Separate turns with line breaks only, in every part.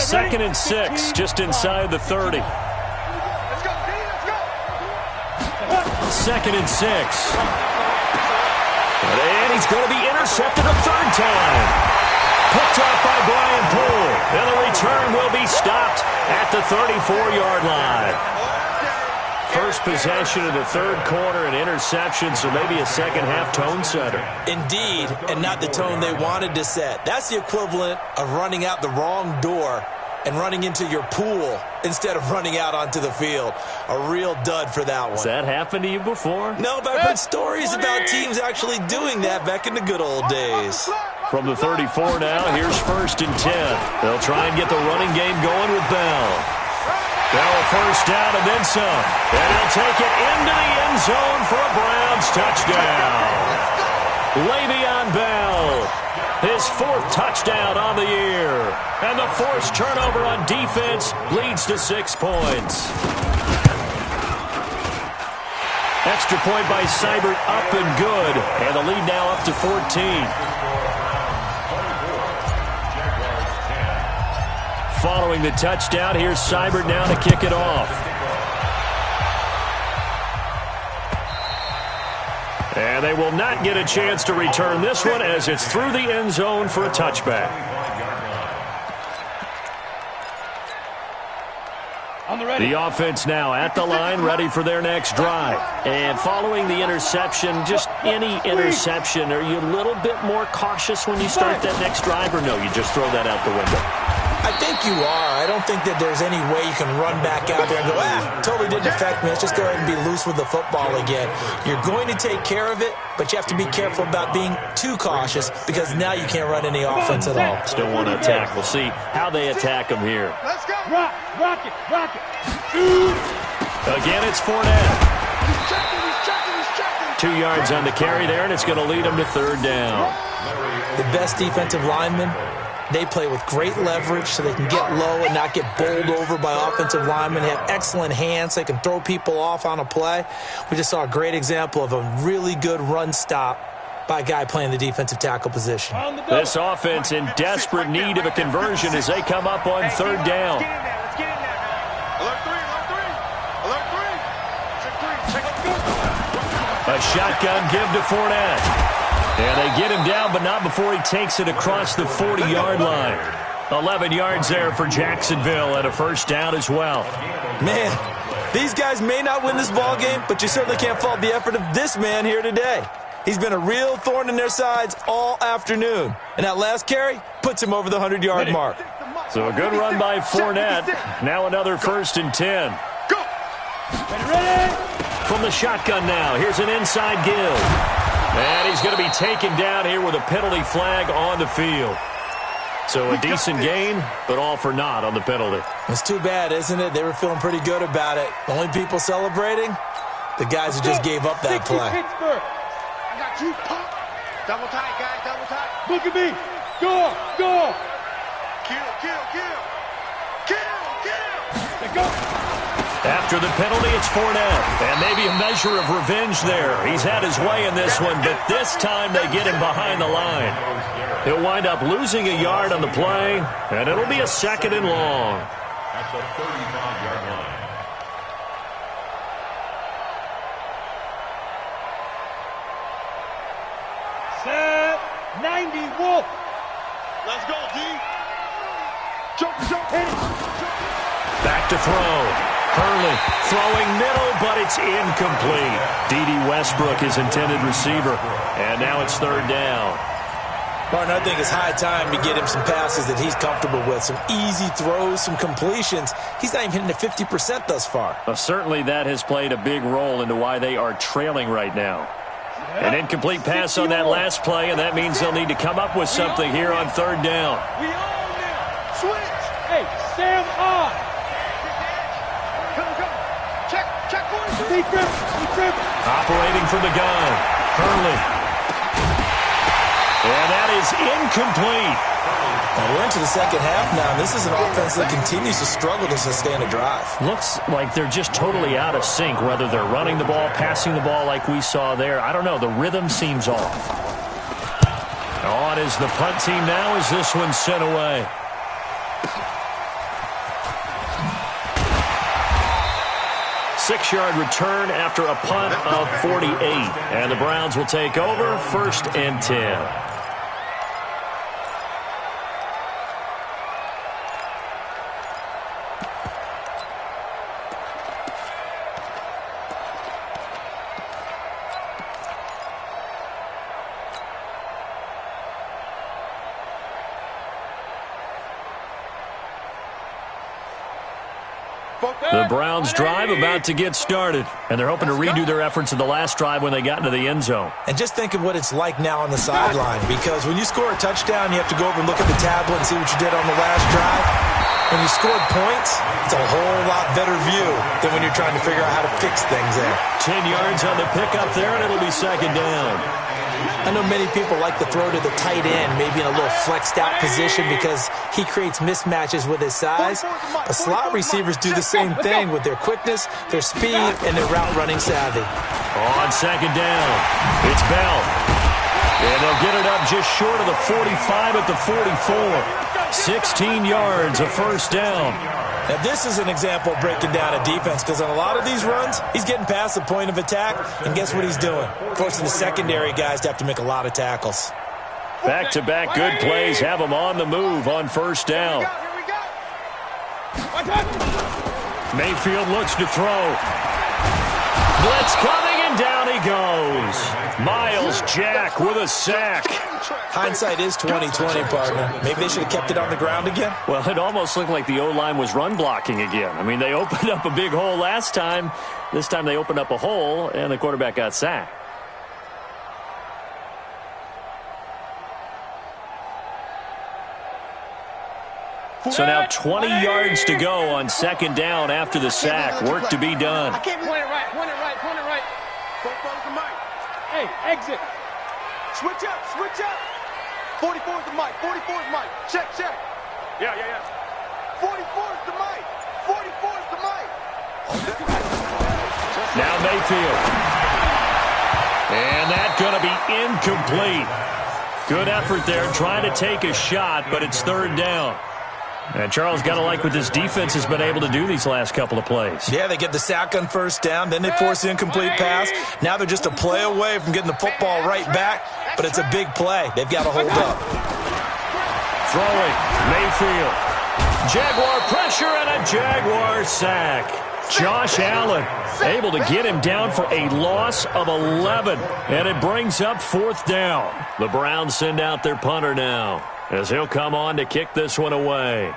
2nd and 6, just inside the 30. 2nd and 6. And he's going to be intercepted a 3rd time. Picked off by Brian Poole. And the return will be stopped at the 34-yard line. First possession of the 3rd quarter, an interception, so maybe a second-half tone setter.
Indeed, and not the tone they wanted to set. That's the equivalent of running out the wrong door and running into your pool instead of running out onto the field. A real dud for that one.
Has that happened to you before?
No, but I've heard stories about teams actually doing that back in the good old days.
From the 34 now, here's 1st and 10. They'll try and get the running game going with Bell. Bell a 1st down and then some. And he'll take it into the end zone for a Browns touchdown. Le'Veon Bell, his 4th touchdown on the year. And the forced turnover on defense leads to 6 points. Extra point by Seibert, up and good. And the lead now up to 14. Following the touchdown, here's Seibert now to kick it off. And they will not get a chance to return this one as it's through the end zone for a touchback. The offense now at the line, ready for their next drive. And following the interception, just any interception, are you a little bit more cautious when you start that next drive, or no, you just throw that out the window?
I think you are. I don't think that there's any way you can run back out there and go, totally didn't affect me. Let's just go ahead and be loose with the football again. You're going to take care of it, but you have to be careful about being too cautious because now you can't run any offense at all.
Still want to attack. We'll see how they attack them here.
Let's go. Rock it.
Again, it's Fournette.
He's checking.
2 yards on the carry there, and it's going to lead them to 3rd down.
The best defensive linemen, they play with great leverage so they can get low and not get bowled over by offensive linemen. They have excellent hands. They can throw people off on a play. We just saw a great example of a really good run stop by a guy playing the defensive tackle position.
This offense in desperate need of a conversion as they come up on 3rd down. A shotgun give to Fournette. And they get him down, but not before he takes it across the 40-yard line. 11 yards there for Jacksonville and a 1st down as well.
Man, these guys may not win this ball game, but you certainly can't fault the effort of this man here today. He's been a real thorn in their sides all afternoon. And that last carry puts him over the 100-yard mark.
So a good run by Fournette. Now another 1st and 10.
Go. Ready.
From the shotgun now, here's an inside give. And he's going to be taken down here with a penalty flag on the field. So a decent gain, but all for naught on the penalty.
It's too bad, isn't it? They were feeling pretty good about it. The only people celebrating, the guys who just gave up that play.
Pittsburgh. I got you, Pop. Double tight, guys, double tight. Look at me. Go. Kill. Let's go.
After the penalty, it's Fournette. And maybe a measure of revenge there. He's had his way in this one, but this time they get him behind the line. He'll wind up losing a yard on the play, and it'll be a 2nd and long.
At the 35-yard line.
Set. 90, Wolf.
Let's go, D.
Jump, hit it.
Back to throw. Hurley throwing middle, but it's incomplete. D.D. Westbrook, his intended receiver. And now it's 3rd down.
Martin, I think it's high time to get him some passes that he's comfortable with. Some easy throws, some completions. He's not even hitting the 50% thus far.
Well, certainly that has played a big role into why they are trailing right now. An incomplete pass on that last play, and that means they'll need to come up with something here on 3rd down.
We own them. Switch. Hey, Sam on. Check, boys.
Operating from the gun. Hurley. And that is incomplete.
Now we're into the second half now. This is an offense that continues to struggle to sustain a drive.
Looks like they're just totally out of sync, whether they're running the ball, passing the ball like we saw there. I don't know. The rhythm seems off. On is the punt team now as this one's sent away. 6-yard return after a punt of 48. And the Browns will take over 1st and 10. The Browns drive about to get started, and they're hoping to redo their efforts in the last drive when they got into the end zone.
And just think of what it's like now on the sideline, because when you score a touchdown, you have to go over and look at the tablet and see what you did on the last drive. When you scored points, it's a whole lot better view than when you're trying to figure out how to fix things there.
10 yards on the pickup there, and it'll be 2nd down.
I know many people like to throw to the tight end, maybe in a little flexed out position because he creates mismatches with his size. But slot receivers do the same thing with their quickness, their speed, and their route running savvy.
On 2nd down, it's Bell. And they'll get it up just short of the 45 at the 44. 16 yards, a 1st down.
Now, this is an example of breaking down a defense because on a lot of these runs, he's getting past the point of attack, and guess what he's doing? Forcing the secondary guys to have to make a lot of tackles.
Back-to-back good plays have them on the move on 1st down. Mayfield looks to throw. Blitz coming, and down he goes. Miles Jack with a sack.
Hindsight is 20/20, partner. Maybe they should have kept it on the ground again.
Well, it almost looked like the O-line was run blocking again. I mean, they opened up a big hole last time. This time they opened up a hole, and the quarterback got sacked. So now 20 yards to go on 2nd down after the sack. Work to be done.
I can't point it right, point it right, point it right. Four's the mic. Hey, exit. Switch up, switch up. 44's the mic, 44's mic. Check, check. Yeah. 44's the mic. 44's the mic.
Now Mayfield. And that's going to be incomplete. Good effort there trying to take a shot, but it's 3rd down. And Charles, got to like what this defense has been able to do these last couple of plays.
Yeah, they get the sack on 1st down, then they force the incomplete pass. Now they're just a play away from getting the football right back, but it's a big play. They've got to hold up.
Throwing, Mayfield. Jaguar pressure and a Jaguar sack. Josh Allen able to get him down for a loss of 11, and it brings up 4th down. The Browns send out their punter now, as he'll come on to kick this one away.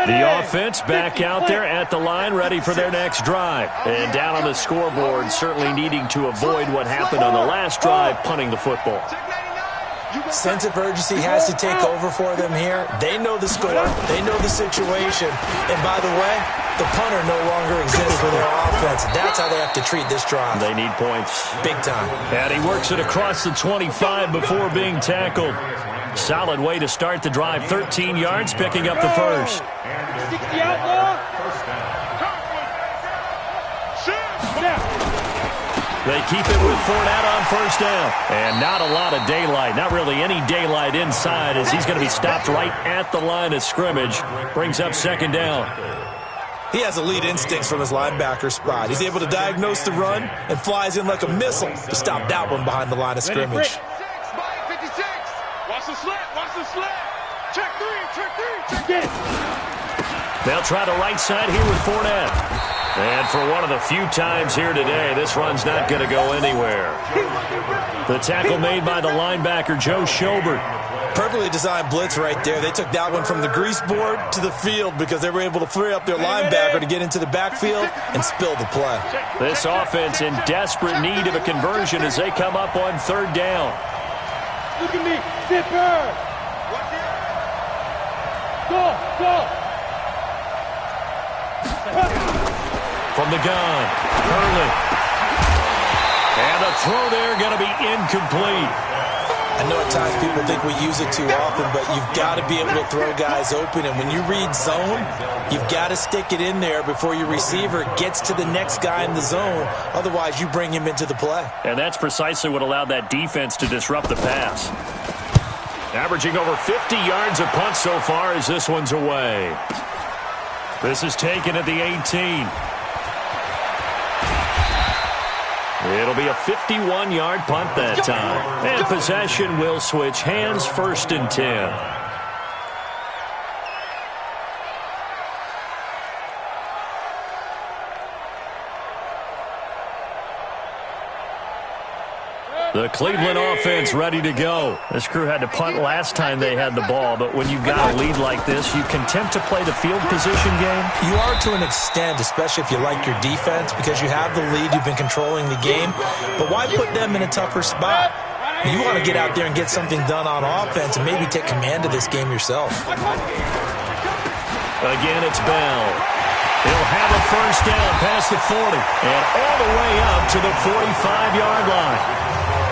The offense back out there at the line, ready for their next drive. And down on the scoreboard, certainly needing to avoid what happened on the last drive, punting the football.
Sense of urgency has to take over for them here. They know the score. They know the situation. And by the way, the punter no longer exists for their offense. That's how they have to treat this drive.
They need points.
Big time.
And he works it across the 25 before being tackled. Solid way to start the drive. 13 yards, picking up the 1st.
60 outlaw.
They keep it with Fournette on 1st down. And not a lot of daylight. Not really any daylight inside, as he's going to be stopped right at the line of scrimmage. Brings up 2nd down.
He has elite instincts from his linebacker spot. He's able to diagnose the run and flies in like a missile to stop that one behind the line of scrimmage.
56. Watch the slant, watch the slant. Check 3, check it.
They'll try the right side here with Fournette. And for one of the few times here today, this run's not going to go anywhere. The tackle made by the linebacker, Joe Schobert.
Perfectly designed blitz right there. They took that one from the grease board to the field because they were able to free up their linebacker to get into the backfield and spill the play.
This offense in desperate need of a conversion as they come up on 3rd down.
Look at me, zipper. Go.
From the gun, Hurley. And the throw there going to be incomplete.
I know at times people think we use it too often, but you've got to be able to throw guys open. And when you read zone, you've got to stick it in there before your receiver gets to the next guy in the zone. Otherwise, you bring him into the play.
And that's precisely what allowed that defense to disrupt the pass. Averaging over 50 yards a punt so far as this one's away. This is taken at the 18. It'll be a 51-yard punt that time. And possession will switch hands, 1st and 10. The Cleveland offense ready to go. This crew had to punt last time they had the ball, but when you've got a lead like this, you can attempt to play the field position game.
You are to an extent, especially if you like your defense, because you have the lead, you've been controlling the game. But why put them in a tougher spot? You want to get out there and get something done on offense and maybe take command of this game yourself.
Again, it's Bell. He'll have a first down past the 40 and all the way up to the 45-yard line.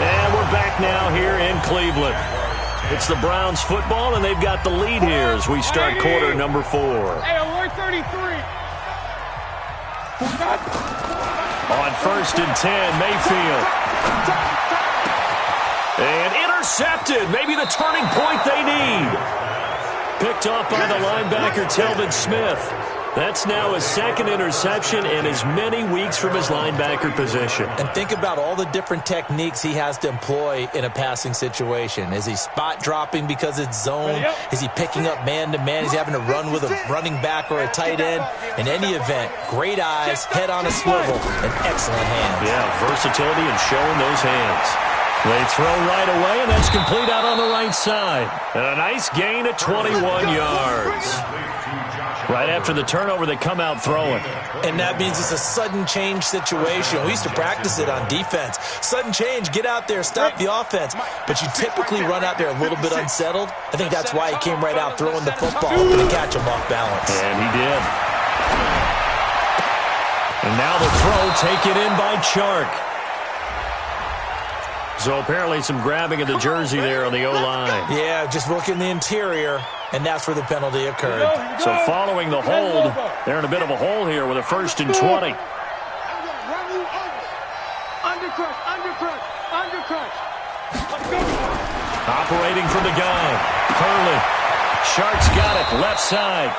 And we're back now here in Cleveland. It's the Browns football, and they've got the lead here as we start quarter number 4.
Hey, alert 33.
On 1st and 10, Mayfield. And intercepted. Maybe the turning point they need. Picked off by the linebacker, Telvin Smith. That's now his 2nd interception in as many weeks from his linebacker position.
And think about all the different techniques he has to employ in a passing situation. Is he spot dropping because it's zone? Is he picking up man-to-man? Is he having to run with a running back or a tight end? In any event, great eyes, head on a swivel, and excellent hands.
Yeah, versatility and showing those hands. They throw right away, and that's complete out on the right side. And a nice gain at 21 yards. Right after the turnover, they come out throwing.
And that means it's a sudden change situation. We used to practice it on defense. Sudden change, get out there, stop the offense. But you typically run out there a little bit unsettled. I think that's why he came right out throwing the football to catch him off balance.
And he did. And now the throw taken in by Chark. So apparently some grabbing of the jersey there on the O-line.
Yeah, just looking the interior, and that's where the penalty occurred.
So following the hold, they're in a bit of a hole here with a 1st and 20. Operating from the gun. Hurley. Shark's got it, left side.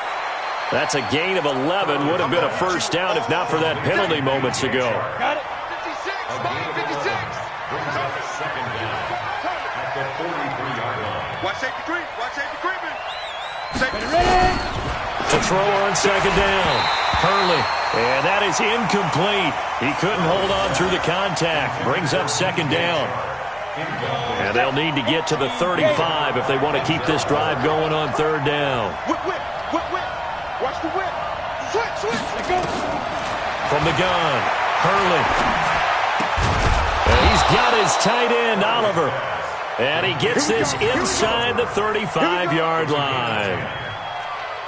That's a gain of 11. Would have been a first down if not for that penalty moments ago.
Got it. 56.
Second down at the 43-yard line.
Watch safety creep. Watch safety creeping. Safety
Ready?
To throw on 2nd down. Hurley. And that is incomplete. He couldn't hold on through the contact. Brings up 2nd down. And they'll need to get to the 35 if they want to keep this drive going on 3rd down.
Whip. Watch the whip. Switch.
From the gun, Hurley. And he's got his tight end, Oliver. And he gets this inside the 35-yard line.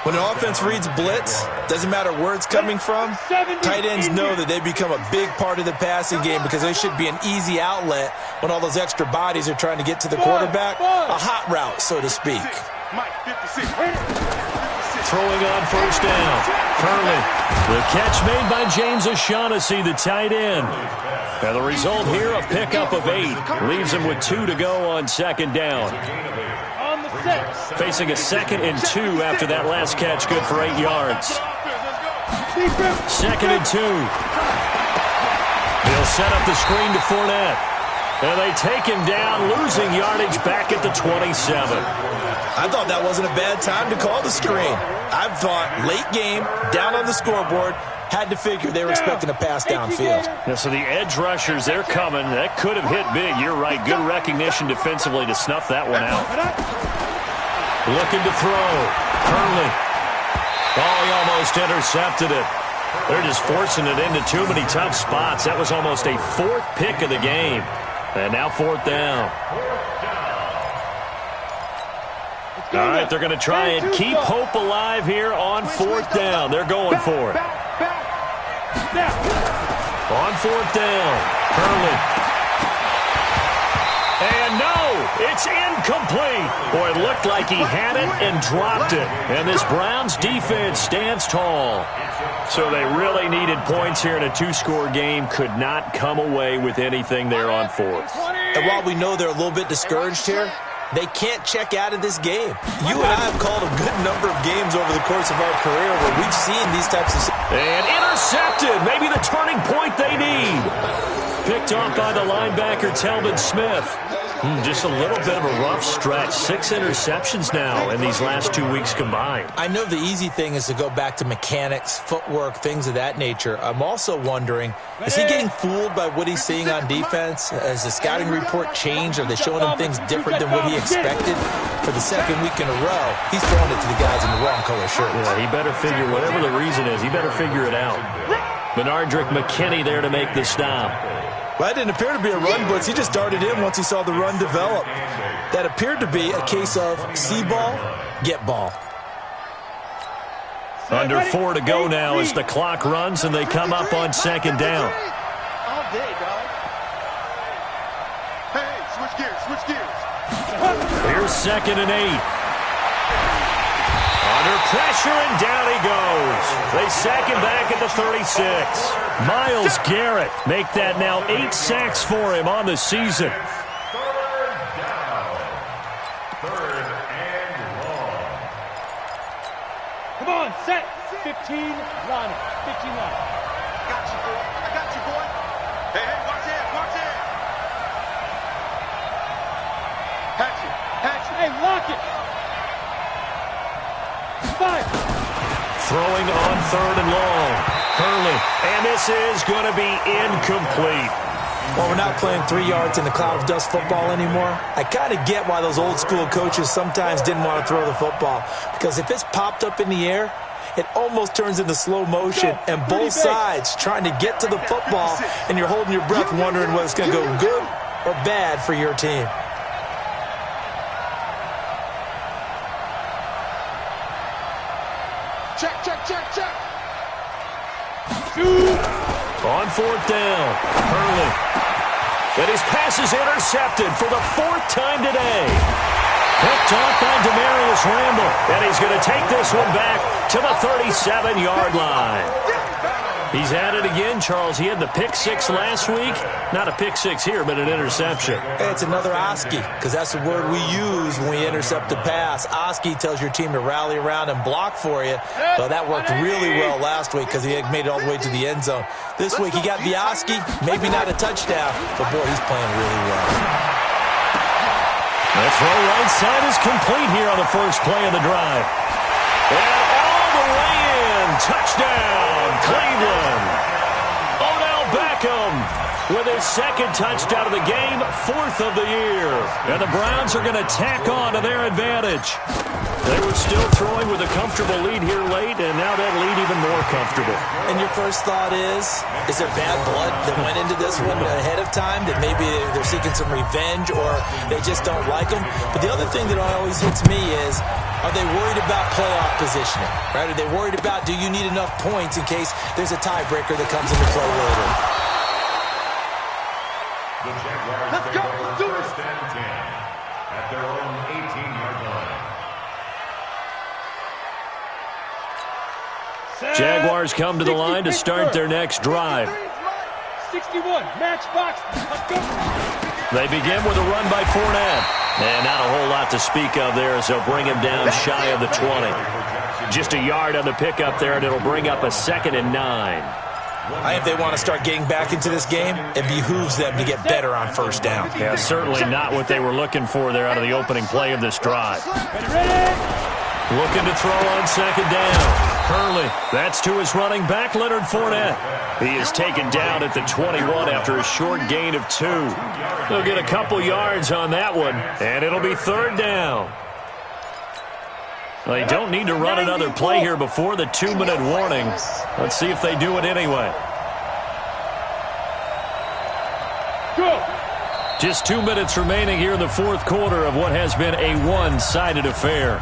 When an offense reads blitz, doesn't matter where it's coming from, tight ends know that they become a big part of the passing game because they should be an easy outlet when all those extra bodies are trying to get to the quarterback. A hot route, so to speak.
Mike, 56.
Throwing on 1st down. Hurley. The catch made by James O'Shaughnessy, the tight end. And the result here, a pickup of 8. Leaves him with 2 to go on 2nd down.
On the set.
Facing a 2nd and 2 after that last catch, good for 8 yards. 2nd and 2. He'll set up the screen to Fournette. And they take him down, losing yardage back at the 27.
I thought that wasn't a bad time to call the screen. I thought late game, down on the scoreboard, had to figure they were expecting a pass downfield.
Yeah, so the edge rushers, they're coming. That could have hit big. You're right. Good recognition defensively to snuff that one out. Looking to throw. Hurley. Oh, he almost intercepted it. They're just forcing it into too many tough spots. That was almost a 4th pick of the game. And now 4th down. All right, they're going to try and keep hope alive here on 4th down. They're going for it. On fourth down, Hurley. And no, it's incomplete. Boy, it looked like he had it and dropped it. And this Browns defense stands tall. So they really needed points here in a two-score game. Could not come away with anything there on fourth.
And while we know they're a little bit discouraged here, they can't check out of this game. You and I have called a good number of games over the course of our career where we've seen these types of...
And intercepted. Maybe the turning point they need. Picked off by the linebacker, Telvin Smith. Just a little bit of a rough stretch. 6 interceptions now in these last 2 weeks combined.
I know the easy thing is to go back to mechanics, footwork, things of that nature. I'm also wondering, is he getting fooled by what he's seeing on defense? Has the scouting report changed? Are they showing him things different than what he expected? For the second week in a row, he's throwing it to the guys in the wrong color shirts.
Yeah, he better figure, whatever the reason is, he better figure it out. Bernardrick McKinney there to make the stop.
Well, that didn't appear to be a run blitz. He just darted in once he saw the run develop. That appeared to be a case of see ball, get ball.
Under 4 to go now as the clock runs and they come up on second down.
All day, dog. Hey, switch gears, switch gears.
Here's 2nd and 8. Under pressure, and down he goes. They sack him back at the 36. Myles Garrett make that now 8 sacks for him on the season.
Third and long.
Come on, set. 15, line it. 15 line.
Got you, boy. I got you, boy. Hey, hey, watch it, watch it. Hatch it, hatch it.
Hey, lock it. 5.
Throwing on 3rd and long. Hurley. And this is going to be incomplete.
Well, we're not playing 3 yards in the cloud of dust football anymore. I kind of get why those old school coaches sometimes didn't want to throw the football. Because if it's popped up in the air, it almost turns into slow motion. And both sides trying to get to the football, and you're holding your breath wondering whether it's going to go good or bad for your team.
Check, check, check, check.
On 4th down, Hurley. And his pass is intercepted for the 4th time today. Picked off by Demarius Randall. And he's going to take this one back to the 37-yard line. He's at it again, Charles. He had the pick 6 last week. Not a pick 6 here, but an interception.
Hey, it's another Oski, because that's the word we use when we intercept a pass. Oski tells your team to rally around and block for you. Well, that worked really well last week because he had made it all the way to the end zone. This week he got the Oski, maybe not a touchdown, but boy, he's playing really well.
The throw right side is complete here on the first play of the drive. And all the way in. Touchdown, Cleveland. Odell Beckham with his 2nd touchdown of the game, 4th of the year. And the Browns are going to tack on to their advantage. They were still throwing with a comfortable lead here late, and now that lead even more comfortable.
And your first thought is there bad blood that went into this one ahead of time, that maybe they're seeking some revenge or they just don't like them? But the other thing that always hits me is, are they worried about playoff positioning? Right? Are they worried about, do you need enough points in case there's a tiebreaker that comes into play later?
The Jaguars
Let's go, let's do it.
1st and 10 at their own 18-yard line.
Jaguars come to the line to start their next drive.
61, matchbox. Let's go.
They begin with a run by Fournette. And not a whole lot to speak of there as they'll bring him down shy of the 20. Just a yard on the pickup there, and it'll bring up a 2nd and 9.
I think they want to start getting back into this game. It behooves them to get better on first down.
Yeah, certainly not what they were looking for there out of the opening play of this drive. Looking to throw on 2nd down. Hurley, that's to his running back, Leonard Fournette. He is taken down at the 21 after a short gain of 2. They'll get a couple yards on that one, and it'll be 3rd down. They don't need to run another play here before the 2-minute warning. Let's see if they do it anyway.
Go.
Just 2 minutes remaining here in the 4th quarter of what has been a one-sided affair.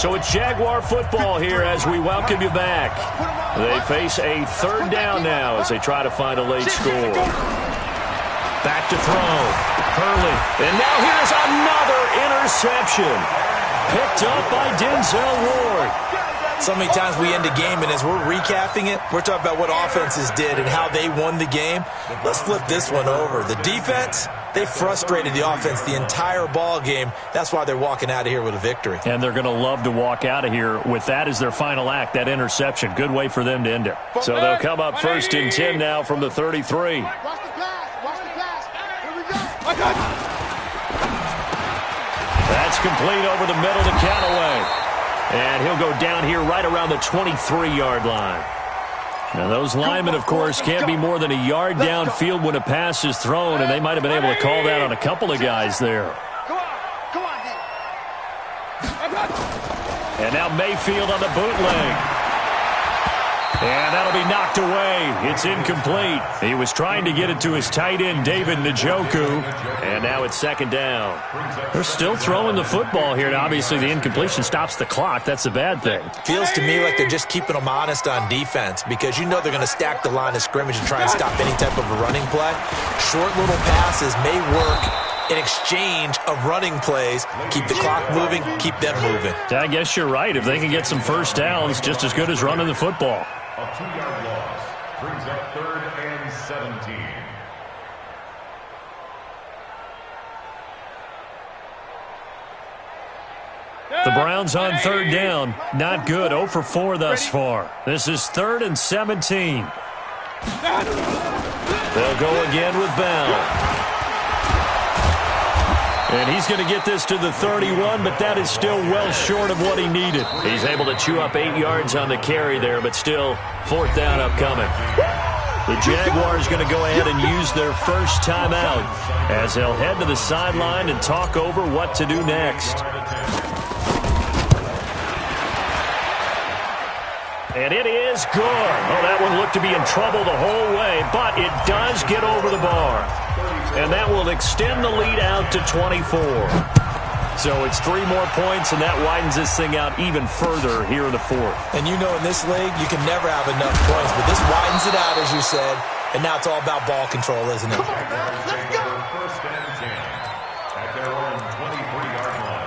So it's Jaguar football here as we welcome you back. They face a third down now as they try to find a late score. Back to throw. Hurley. And now here's another interception. Picked up by Denzel Ward.
So many times we end a game, and as we're recapping it, we're talking about what offenses did and how they won the game. Let's flip this one over. The defense, they frustrated the offense the entire ball game. That's why they're walking out of here with a victory.
And they're going to love to walk out of here with that as their final act, that interception. Good way for them to end it. So they'll come up 1st and 10 now from the 33.
Watch the pass. Watch the pass. Here we go.
That's complete over the middle to Callaway. And he'll go down here right around the 23-yard line. Now, those linemen, of course, can't be more than a yard downfield when a pass is thrown, and they might have been able to call that on a couple of guys there.
Come on,
And now Mayfield on the bootleg. And that'll be knocked away. It's incomplete. He was trying to get it to his tight end, David Njoku. And now it's 2nd down. They're still throwing the football here. Now, obviously, the incompletion stops the clock. That's a bad thing.
Feels to me like they're just keeping them honest on defense because you know they're going to stack the line of scrimmage and try and stop any type of a running play. Short little passes may work in exchange of running plays. Keep the clock moving, keep them moving.
I guess you're right. If they can get some first downs, just as good as running the football.
A 2-yard loss brings up 3rd and 17.
The Browns on 3rd down. Not good. 0 for 4 thus far. This is 3rd and 17. They'll go again with Bell. And he's going to get this to the 31, but that is still well short of what he needed. He's able to chew up 8 yards on the carry there, but still 4th down upcoming. The Jaguars going to go ahead and use their first timeout as they'll head to the sideline and talk over what to do next. And it is good. Oh, that one looked to be in trouble the whole way, but it does get over the bar. And that will extend the lead out to 24. So it's 3 more points, and that widens this thing out even further here in the 4th.
And you know in this league, you can never have enough points, but this widens it out, as you said, and now it's all about ball control, isn't it?
Let's go. 1st and 10 at their own 23-yard line.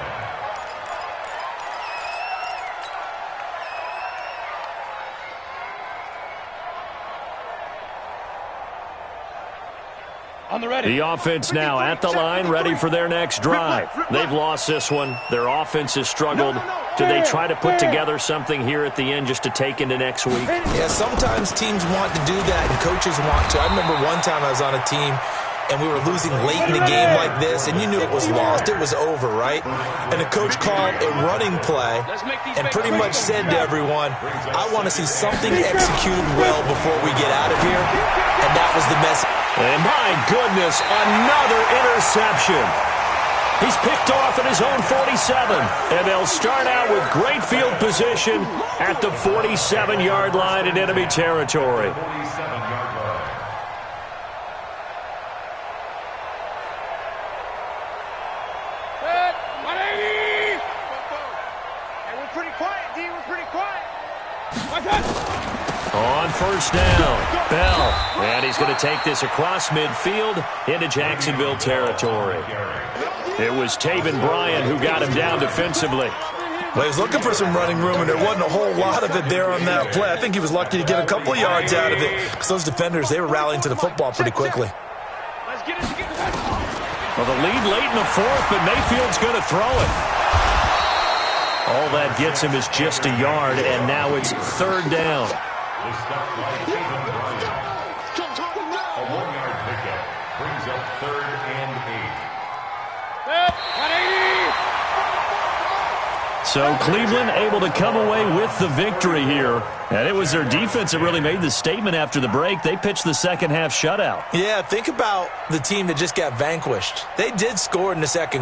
On the ready.
The offense now at the line, ready for their next drive. They've lost this one. Their offense has struggled. Do they try to put together something here at the end just to take into next week?
Yeah, sometimes teams want to do that, and coaches want to. I remember one time I was on a team, and we were losing late in the game like this, and you knew it was lost. It was over, right? And the coach called a running play and pretty much said to everyone, I want to see something executed well before we get out of here. And that was the message.
And my goodness, another interception. He's picked off at his own 47. And they'll start out with great field position at the 47-yard line in enemy territory.
47-yard line.
On 1st down, Bell. And he's going to take this across midfield into Jacksonville territory. It was Taven Bryan who got him down defensively.
Well, he was looking for some running room, and there wasn't a whole lot of it there on that play. I think he was lucky to get a couple of yards out of it because those defenders, they were rallying to the football pretty quickly.
Well, the lead late in the 4th, but Mayfield's going to throw it. All that gets him is just a yard, and now it's 3rd down.
This stop by Taven Bryan. A 1-yard pickup brings up 3rd and 8.
So Cleveland able to come away with the victory here. And it was their defense that really made the statement after the break. They pitched the second-half shutout.
Yeah, think about the team that just got vanquished. They did score in the second quarter.